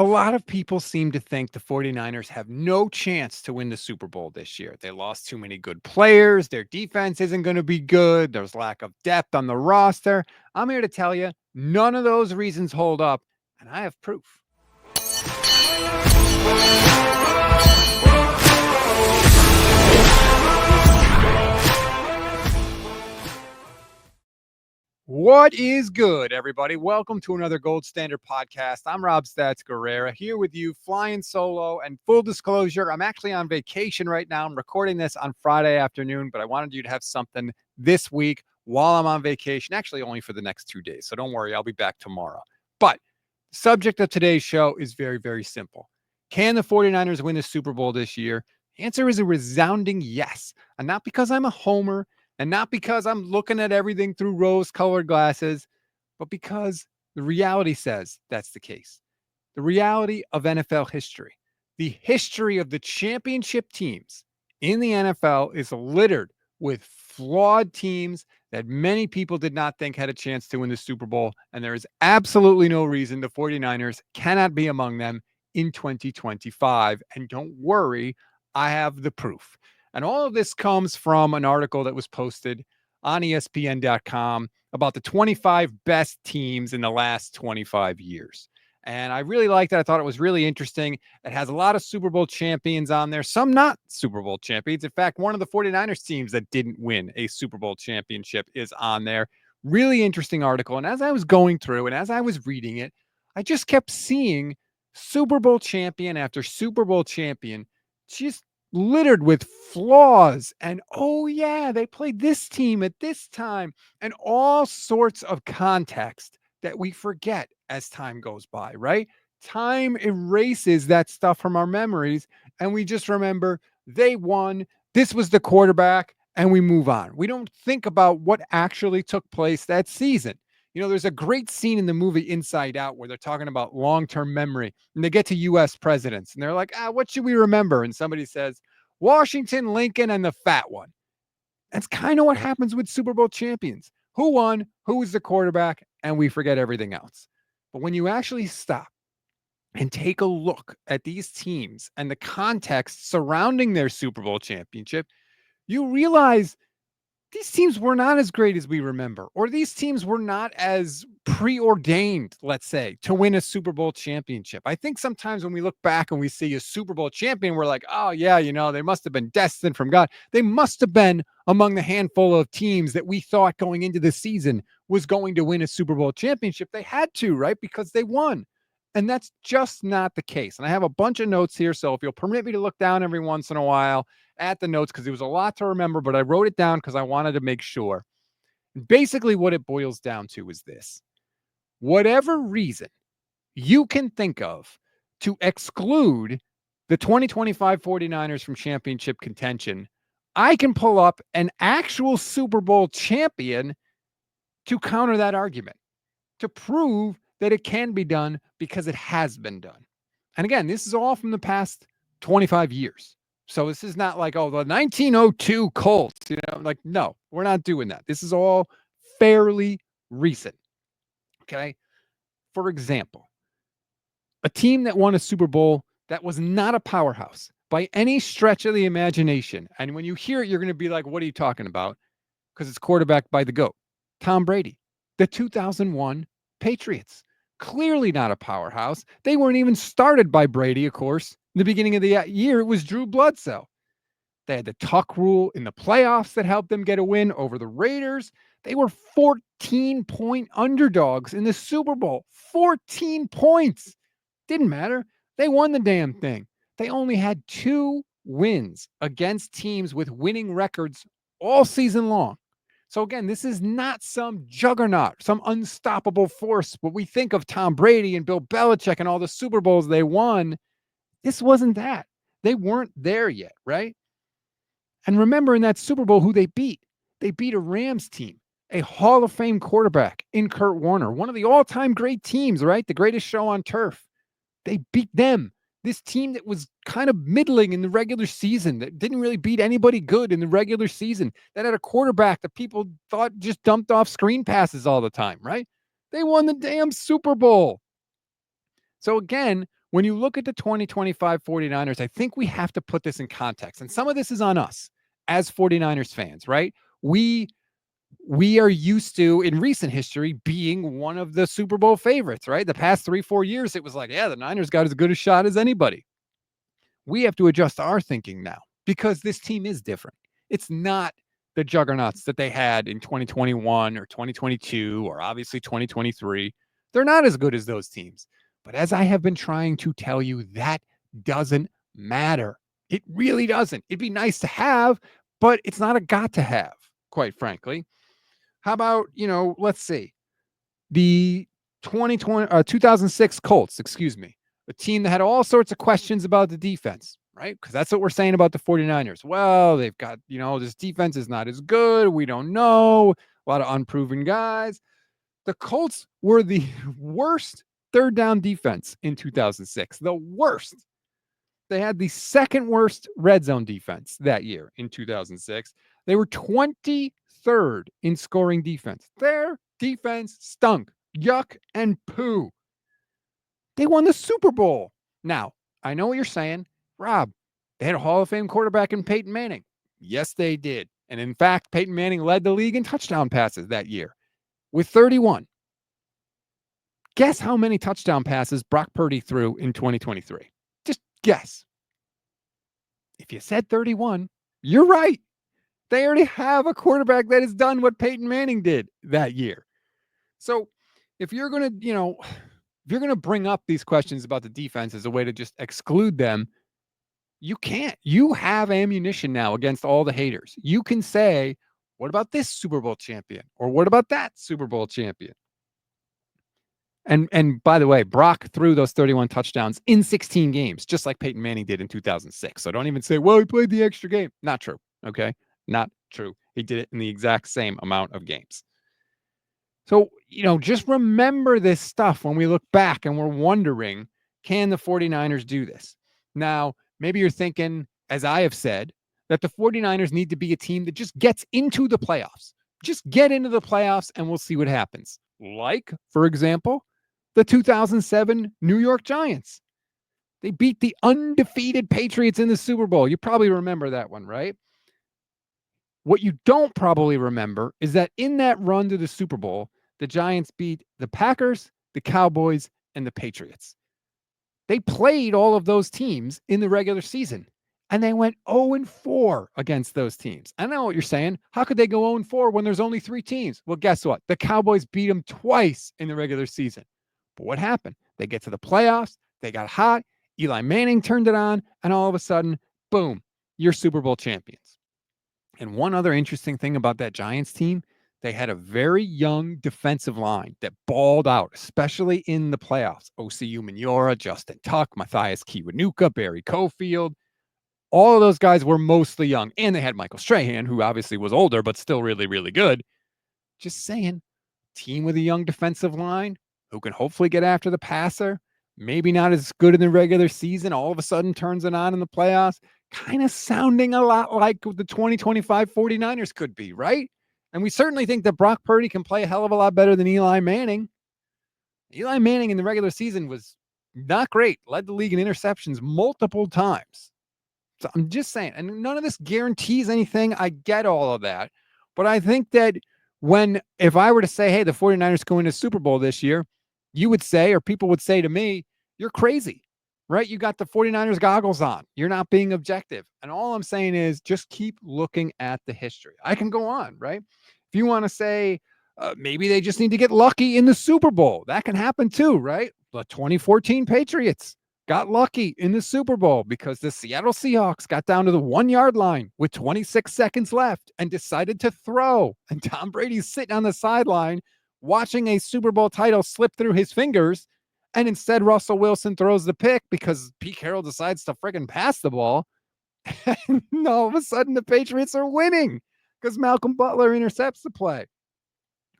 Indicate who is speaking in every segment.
Speaker 1: A lot of people seem to think the 49ers have no chance to win the Super Bowl this year. They lost too many good players. Their defense isn't going to be good. There's lack of depth on the roster. I'm here to tell you none of those reasons hold up, and I have proof. What is good, everybody? Welcome to another Gold Standard podcast. I'm Rob Stats Guerrera here with you, flying solo. And full disclosure, I'm actually on vacation right now. I'm recording this on Friday afternoon, but I wanted you to have something this week while I'm on vacation, actually, only for the next 2 days. So don't worry, I'll be back tomorrow. But the subject of today's show is very, very simple. Can the 49ers win the Super Bowl this year? The answer is a resounding yes. And not because I'm a homer, and not because I'm looking at everything through rose colored glasses, but because the reality says that's the case. The reality of NFL history, the history of the championship teams in the NFL is littered with flawed teams that many people did not think had a chance to win the Super Bowl. And there is absolutely no reason the 49ers cannot be among them in 2025. And don't worry, I have the proof. And all of this comes from an article that was posted on ESPN.com about the 25 best teams in the last 25 years. And I really liked it. I thought it was really interesting. It has a lot of Super Bowl champions on there, some not Super Bowl champions. In fact, one of the 49ers teams that didn't win a Super Bowl championship is on there. Really interesting article. And as I was going through and as I was reading it, I just kept seeing Super Bowl champion after Super Bowl champion just littered with flaws. And oh, yeah, they played this team at this time and all sorts of context that we forget as time goes by, right? Time erases that stuff from our memories, and we just remember they won. This was the quarterback, and we move on. We don't think about what actually took place that season. You know, there's a great scene in the movie Inside Out where they're talking about long-term memory, and they get to U.S. presidents, and they're like, what should we remember? And somebody says, Washington, Lincoln, and the fat one. That's kind of what happens with Super Bowl champions. Who won? Who was the quarterback? And we forget everything else. But when you actually stop and take a look at these teams and the context surrounding their Super Bowl championship, you realize these teams were not as great as we remember, or these teams were not as preordained, let's say, to win a Super Bowl championship. I think sometimes when we look back and we see a Super Bowl champion, we're like, oh, yeah, you know, they must have been destined from God. They must have been among the handful of teams that we thought going into the season was going to win a Super Bowl championship. They had to, right? Because they won. And that's just not the case. And I have a bunch of notes here. So if you'll permit me to look down every once in a while at the notes, because it was a lot to remember, but I wrote it down because I wanted to make sure. And basically, what it boils down to is this: whatever reason you can think of to exclude the 2025 49ers from championship contention, I can pull up an actual Super Bowl champion to counter that argument, to prove that it can be done because it has been done. And again, this is all from the past 25 years. So this is not like, oh, the 1902 Colts, you know, like, no, we're not doing that. This is all fairly recent. Okay. For example, a team that won a Super Bowl that was not a powerhouse by any stretch of the imagination. And when you hear it, you're going to be like, what are you talking about? Because it's quarterbacked by the GOAT, Tom Brady, the 2001 Patriots. Clearly not a powerhouse. They weren't even started by Brady, of course. In the beginning of the year, it was Drew Bledsoe. They had the tuck rule in the playoffs that helped them get a win over the Raiders. They were 14-point underdogs in the Super Bowl. 14 points. Didn't matter. They won the damn thing. They only had 2 wins against teams with winning records all season long. So again, this is not some juggernaut, some unstoppable force. What we think of Tom Brady and Bill Belichick and all the Super Bowls they won, this wasn't that. They weren't there yet, right? And remember in that Super Bowl who they beat. They beat a Rams team, a Hall of Fame quarterback in Kurt Warner, one of the all-time great teams, right? The greatest show on turf. They beat them. This team that was kind of middling in the regular season, that didn't really beat anybody good in the regular season, that had a quarterback that people thought just dumped off screen passes all the time, right? They won the damn Super Bowl. So again, when you look at the 2025 49ers, I think we have to put this in context. And some of this is on us as 49ers fans, right? We we are used to in recent history being one of the Super Bowl favorites, right? The past 3-4 years, it was like, yeah, the Niners got as good a shot as anybody. We have to adjust our thinking now because this team is different. It's not the juggernauts that they had in 2021 or 2022 or obviously 2023. They're not as good as those teams. But as I have been trying to tell you, that doesn't matter. It really doesn't. It'd be nice to have, but it's not a got to have, quite frankly. How about, let's see, the 2006 Colts, excuse me, a team that had all sorts of questions about the defense, right? Because that's what we're saying about the 49ers. Well, they've got, this defense is not as good. We don't know. A lot of unproven guys. The Colts were the worst third down defense in 2006. The worst. They had the second worst red zone defense that year in 2006. They were 23rd in scoring defense. Their defense stunk. Yuck and poo. They won the Super Bowl. Now, I know what you're saying. Rob, they had a Hall of Fame quarterback in Peyton Manning. Yes, they did. And in fact, Peyton Manning led the league in touchdown passes that year with 31. Guess how many touchdown passes Brock Purdy threw in 2023? Just guess. If you said 31, you're right. They already have a quarterback that has done what Peyton Manning did that year. So if you're going to bring up these questions about the defense as a way to just exclude them, you can't. You have ammunition now against all the haters. You can say, what about this Super Bowl champion? Or what about that Super Bowl champion? And by the way, Brock threw those 31 touchdowns in 16 games, just like Peyton Manning did in 2006. So don't even say, well, he played the extra game. Not true. Okay. Not true. He did it in the exact same amount of games. So, just remember this stuff when we look back and we're wondering, can the 49ers do this? Now, maybe you're thinking, as I have said, that the 49ers need to be a team that just gets into the playoffs. Just get into the playoffs and we'll see what happens. Like, for example, the 2007 New York Giants. They beat the undefeated Patriots in the Super Bowl. You probably remember that one, right? What you don't probably remember is that in that run to the Super Bowl, the Giants beat the Packers, the Cowboys, and the Patriots. They played all of those teams in the regular season, and they went 0-4 against those teams. I know what you're saying. How could they go 0-4 when there's only 3 teams? Well, guess what? The Cowboys beat them twice in the regular season. But what happened? They get to the playoffs. They got hot. Eli Manning turned it on, and all of a sudden, boom, you're Super Bowl champions. And one other interesting thing about that Giants team, they had a very young defensive line that balled out, especially in the playoffs. Osi Umenyiora, Justin Tuck, Matthias Kiwanuka, Barry Cofield. All of those guys were mostly young. And they had Michael Strahan, who obviously was older, but still really, really good. Just saying, team with a young defensive line who can hopefully get after the passer, maybe not as good in the regular season, all of a sudden turns it on in the playoffs, kind of sounding a lot like the 2025 49ers could be, right? And we certainly think that Brock Purdy can play a hell of a lot better than Eli Manning. Eli Manning in the regular season was not great, led the league in interceptions multiple times. So I'm just saying, and none of this guarantees anything. I get all of that. But I think that if I were to say, hey, the 49ers go into Super Bowl this year, you would say, or people would say to me, you're crazy, right? You got the 49ers goggles on. You're not being objective. And all I'm saying is just keep looking at the history. I can go on, right? If you want to say maybe they just need to get lucky in the Super Bowl, that can happen too, right? The 2014 Patriots got lucky in the Super Bowl because the Seattle Seahawks got down to the 1-yard line with 26 seconds left and decided to throw. And Tom Brady's sitting on the sideline watching a Super Bowl title slip through his fingers. And instead, Russell Wilson throws the pick because Pete Carroll decides to friggin' pass the ball. And all of a sudden, the Patriots are winning because Malcolm Butler intercepts the play.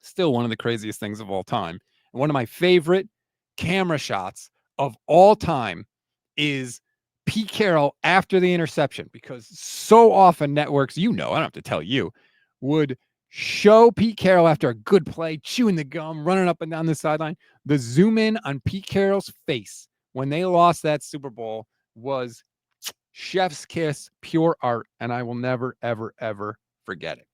Speaker 1: Still one of the craziest things of all time. And one of my favorite camera shots of all time is Pete Carroll after the interception, because so often networks, I don't have to tell you, would show Pete Carroll after a good play, chewing the gum, running up and down the sideline. The zoom in on Pete Carroll's face when they lost that Super Bowl was chef's kiss, pure art, and I will never, ever, ever forget it.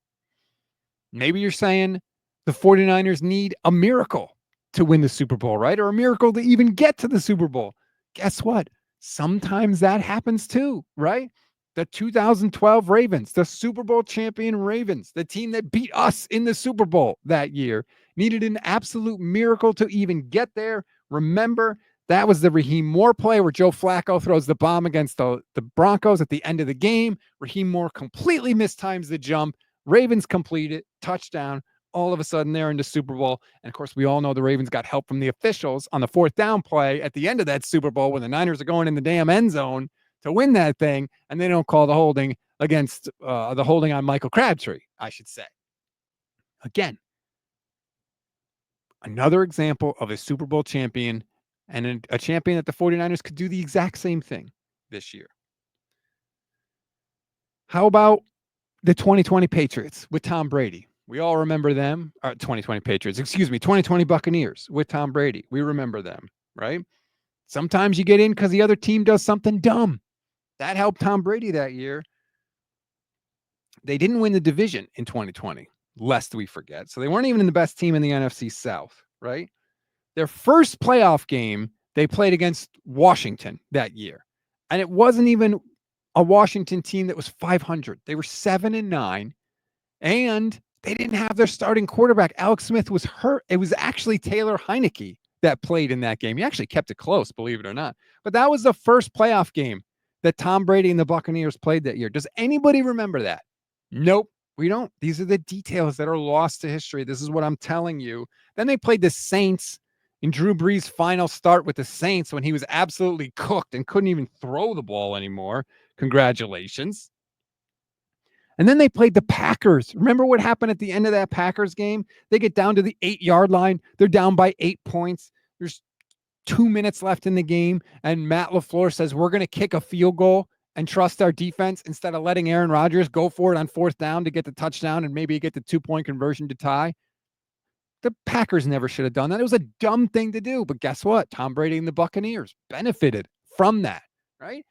Speaker 1: Maybe you're saying the 49ers need a miracle to win the Super Bowl, right? Or a miracle to even get to the Super Bowl. Guess what? Sometimes that happens too, right? The 2012 Ravens, the Super Bowl champion Ravens, the team that beat us in the Super Bowl that year, needed an absolute miracle to even get there. Remember, that was the Raheem Moore play where Joe Flacco throws the bomb against the Broncos at the end of the game. Raheem Moore completely mistimes the jump. Ravens complete it, touchdown. All of a sudden, they're in the Super Bowl. And of course, we all know the Ravens got help from the officials on the fourth down play at the end of that Super Bowl when the Niners are going in the damn end zone to win that thing. And they don't call the holding against the holding on Michael Crabtree, I should say. Again, another example of a Super Bowl champion and a champion that the 49ers could do the exact same thing this year. How about the 2020 Patriots with Tom Brady? We all remember them. 2020 Patriots, 2020 Buccaneers with Tom Brady. We remember them, right? Sometimes you get in because the other team does something dumb. That helped Tom Brady that year. They didn't win the division in 2020, lest we forget. So they weren't even in the best team in the NFC South, right? Their first playoff game, they played against Washington that year. And it wasn't even a Washington team that was 500. They were 7-9. And they didn't have their starting quarterback. Alex Smith was hurt. It was actually Taylor Heineke that played in that game. He actually kept it close, believe it or not. But that was the first playoff game that Tom Brady and the Buccaneers played that year. Does anybody remember that? Nope, we don't. These are the details that are lost to history. This is what I'm telling you. Then they played the Saints in Drew Brees' final start with the Saints when he was absolutely cooked and couldn't even throw the ball anymore. Congratulations. And then they played the Packers. Remember what happened at the end of that Packers game? They get down to the 8-yard line. They're down by 8 points. There's 2 minutes left in the game. And Matt LaFleur says, we're going to kick a field goal and trust our defense instead of letting Aaron Rodgers go for it on fourth down to get the touchdown and maybe get the 2-point conversion to tie. The Packers never should have done that. It was a dumb thing to do. But guess what? Tom Brady and the Buccaneers benefited from that, right?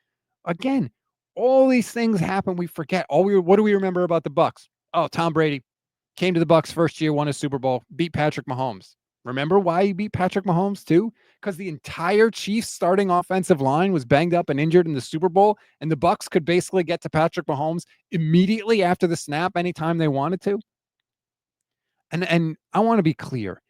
Speaker 1: Again, all these things happen. We forget. What do we remember about the Bucs? Oh, Tom Brady came to the Bucs first year, won a Super Bowl, beat Patrick Mahomes. Remember why he beat Patrick Mahomes too? Because the entire Chiefs starting offensive line was banged up and injured in the Super Bowl, and the Bucs could basically get to Patrick Mahomes immediately after the snap anytime they wanted to. And I want to be clear.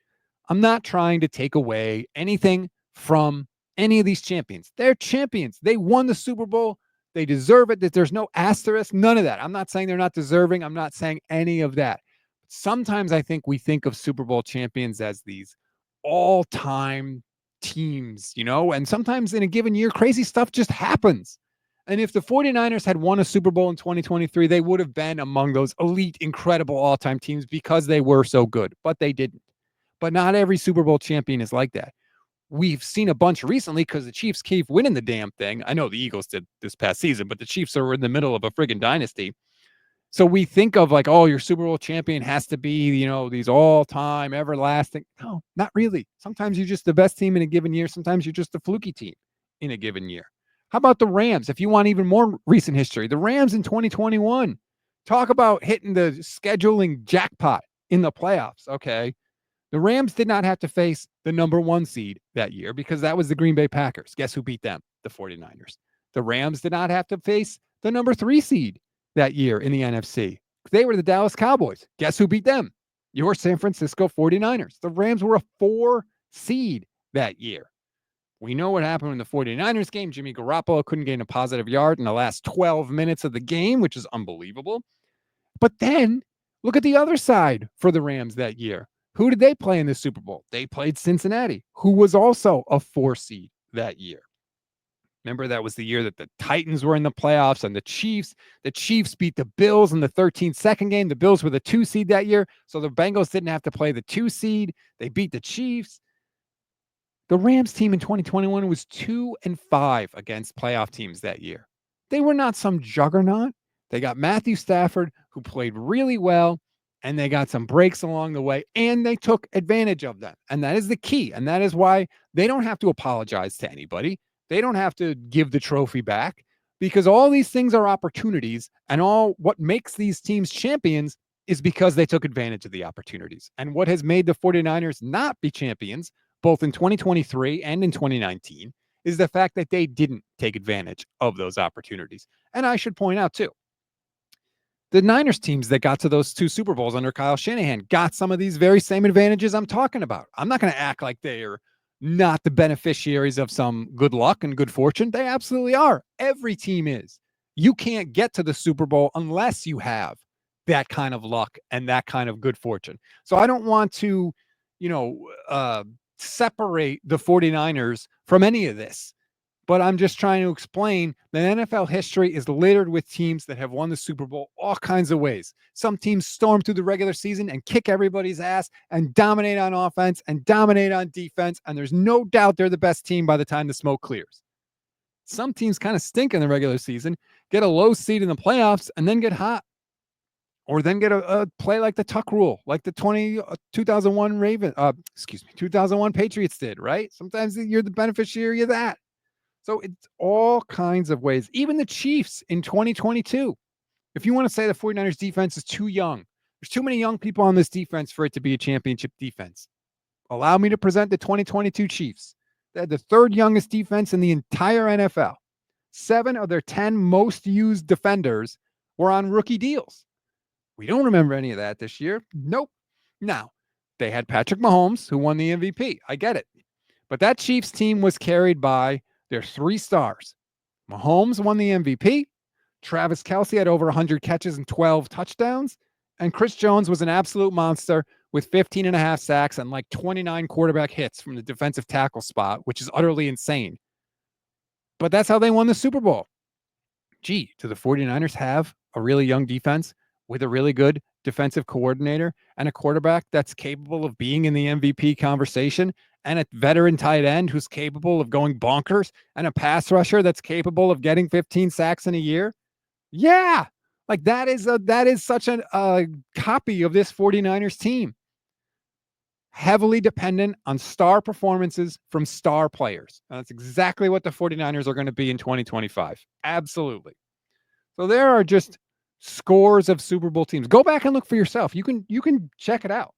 Speaker 1: I'm not trying to take away anything from any of these champions. They're champions. They won the Super Bowl. They deserve it. That there's no asterisk, none of that. I'm not saying they're not deserving. I'm not saying any of that. Sometimes I think we think of Super Bowl champions as these all-time teams, and sometimes in a given year, crazy stuff just happens. And if the 49ers had won a Super Bowl in 2023, they would have been among those elite, incredible all-time teams because they were so good, but they didn't. But not every Super Bowl champion is like that. We've seen a bunch recently because the Chiefs keep winning the damn thing. I know the Eagles did this past season, but the Chiefs are in the middle of a friggin' dynasty. So we think of like, oh, your Super Bowl champion has to be, these all-time, everlasting. No, not really. Sometimes you're just the best team in a given year. Sometimes you're just a fluky team in a given year. How about the Rams? If you want even more recent history, the Rams in 2021. Talk about hitting the scheduling jackpot in the playoffs, okay? The Rams did not have to face the number 1 seed that year because that was the Green Bay Packers. Guess who beat them? The 49ers. The Rams did not have to face the number 3 seed that year in the NFC. They were the Dallas Cowboys. Guess who beat them? Your San Francisco 49ers. The Rams were a 4 seed that year. We know what happened in the 49ers game. Jimmy Garoppolo couldn't gain a positive yard in the last 12 minutes of the game, which is unbelievable. But then look at the other side for the Rams that year. Who did they play in the Super Bowl? They played Cincinnati, who was also a 4 seed that year. Remember, that was the year that the Titans were in the playoffs and the Chiefs beat the Bills in the 13-2 game. The Bills were the 2 seed that year. So the Bengals didn't have to play the 2 seed. They beat the Chiefs. The Rams team in 2021 was 2-5 against playoff teams that year. They were not some juggernaut. They got Matthew Stafford, who played really well, and they got some breaks along the way, and they took advantage of them. And that is the key. And that is why they don't have to apologize to anybody. They don't have to give the trophy back, because all these things are opportunities, and all what makes these teams champions is because they took advantage of the opportunities. And what has made the 49ers not be champions, both in 2023 and in 2019, is the fact that they didn't take advantage of those opportunities. And I should point out, too, the Niners teams that got to those 2 Super Bowls under Kyle Shanahan got some of these very same advantages I'm talking about. I'm not going to act like they are not the beneficiaries of some good luck and good fortune. They absolutely are. Every team is. You can't get to the Super Bowl unless you have that kind of luck and that kind of good fortune. So I don't want to, you know, separate the 49ers from any of this. But I'm just trying to explain that NFL history is littered with teams that have won the Super Bowl all kinds of ways. Some teams storm through the regular season and kick everybody's ass and dominate on offense and dominate on defense. And there's no doubt they're the best team by the time the smoke clears. Some teams kind of stink in the regular season, get a low seed in the playoffs, and then get hot. Or then get a play like the Tuck rule, like the 2001 2001 Patriots did, right? Sometimes you're the beneficiary of that. So it's all kinds of ways. Even the Chiefs in 2022. If you want to say the 49ers defense is too young, there's too many young people on this defense for it to be a championship defense. Allow me to present the 2022 Chiefs. They had the 3rd youngest defense in the entire NFL. 7 of their 10 most used defenders were on rookie deals. We don't remember any of that this year. Nope. Now, they had Patrick Mahomes, who won the MVP. I get it. But that Chiefs team was carried by their 3 stars. Mahomes won the MVP. Travis Kelce had over 100 catches and 12 touchdowns. And Chris Jones was an absolute monster with 15 and a half sacks and like 29 quarterback hits from the defensive tackle spot, which is utterly insane. But that's how they won the Super Bowl. Gee, do the 49ers have a really young defense with a really good defensive coordinator and a quarterback that's capable of being in the MVP conversation, and a veteran tight end who's capable of going bonkers, and a pass rusher that's capable of getting 15 sacks in a year? Yeah. Like that is such a copy of this 49ers team. Heavily dependent on star performances from star players. And that's exactly what the 49ers are going to be in 2025. Absolutely. So there are just scores of Super Bowl teams. Go back and look for yourself. You can check it out.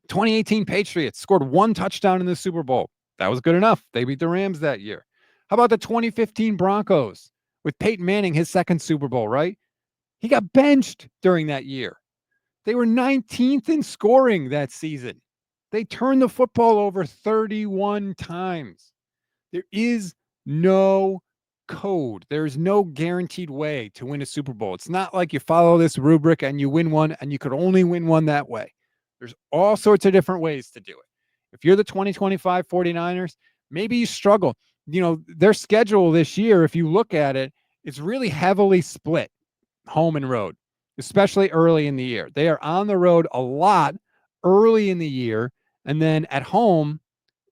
Speaker 1: 2018 Patriots scored 1 touchdown in the Super Bowl. That was good enough. They beat the Rams that year. How about the 2015 Broncos with Peyton Manning, his 2nd Super Bowl, right? He got benched during that year. They were 19th in scoring that season. They turned the football over 31 times. There is no code. There's no guaranteed way to win a Super Bowl. It's not like you follow this rubric and you win one, and you could only win one that way. There's all sorts of different ways to do it. If you're the 2025 49ers, maybe you struggle. You know, their schedule this year, if you look at it, it's really heavily split, home and road, especially early in the year. They are on the road a lot early in the year, and then at home,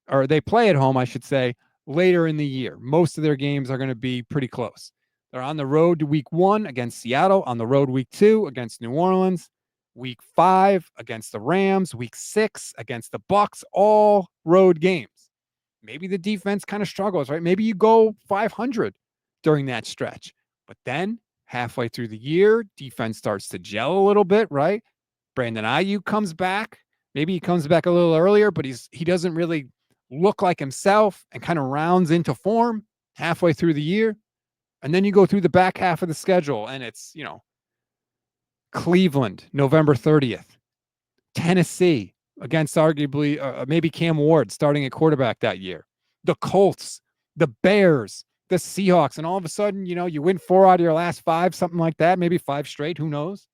Speaker 1: or they play at home, I should say, later in the year. Most of their games are going to be pretty close. They're on the road to week 1 against Seattle, on the road week 2 against New Orleans, week 5 against the Rams, week 6 against the Bucs, all road games. Maybe the defense kind of struggles, right? Maybe you go 500 during that stretch. But then halfway through the year, defense starts to gel a little bit, right? Brandon Ayuk comes back. Maybe he comes back a little earlier, but he doesn't really look like himself, and kind of rounds into form halfway through the year. And then you go through the back half of the schedule, and it's, Cleveland, November 30th, Tennessee against arguably maybe Cam Ward starting at quarterback that year, the Colts, the Bears, the Seahawks, and all of a sudden, you win 4 out of your last 5, something like that, maybe 5 straight, who knows?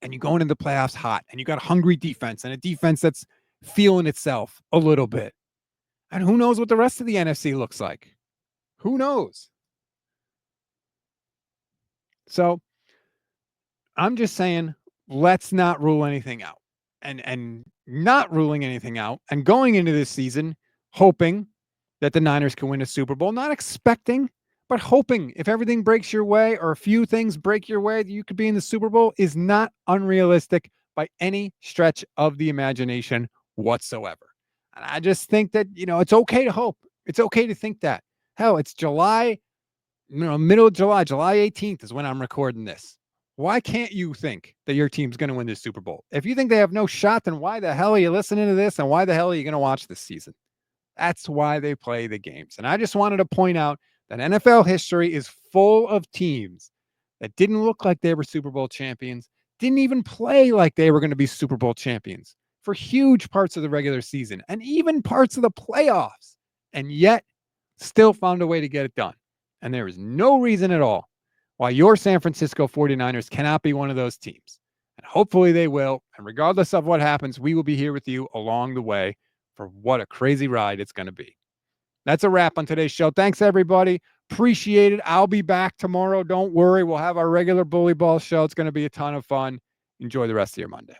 Speaker 1: And you go into the playoffs hot, and you got a hungry defense, and a defense that's feeling itself a little bit. And who knows what the rest of the NFC looks like? Who knows? So I'm just saying, let's not rule anything out. And not ruling anything out and going into this season, hoping that the Niners can win a Super Bowl, not expecting, but hoping if everything breaks your way or a few things break your way that you could be in the Super Bowl is not unrealistic by any stretch of the imagination whatsoever. And I just think that, it's okay to hope. It's okay to think that. Hell, it's July, middle of July, July 18th is when I'm recording this. Why can't you think that your team's going to win this Super Bowl? If you think they have no shot, then why the hell are you listening to this? And why the hell are you going to watch this season? That's why they play the games. And I just wanted to point out that NFL history is full of teams that didn't look like they were Super Bowl champions, didn't even play like they were going to be Super Bowl champions for huge parts of the regular season and even parts of the playoffs, and yet still found a way to get it done. And there is no reason at all why your San Francisco 49ers cannot be one of those teams. And hopefully they will. And regardless of what happens, we will be here with you along the way for what a crazy ride it's going to be. That's a wrap on today's show. Thanks, everybody. Appreciate it. I'll be back tomorrow. Don't worry. We'll have our regular Bully Ball show. It's going to be a ton of fun. Enjoy the rest of your Monday.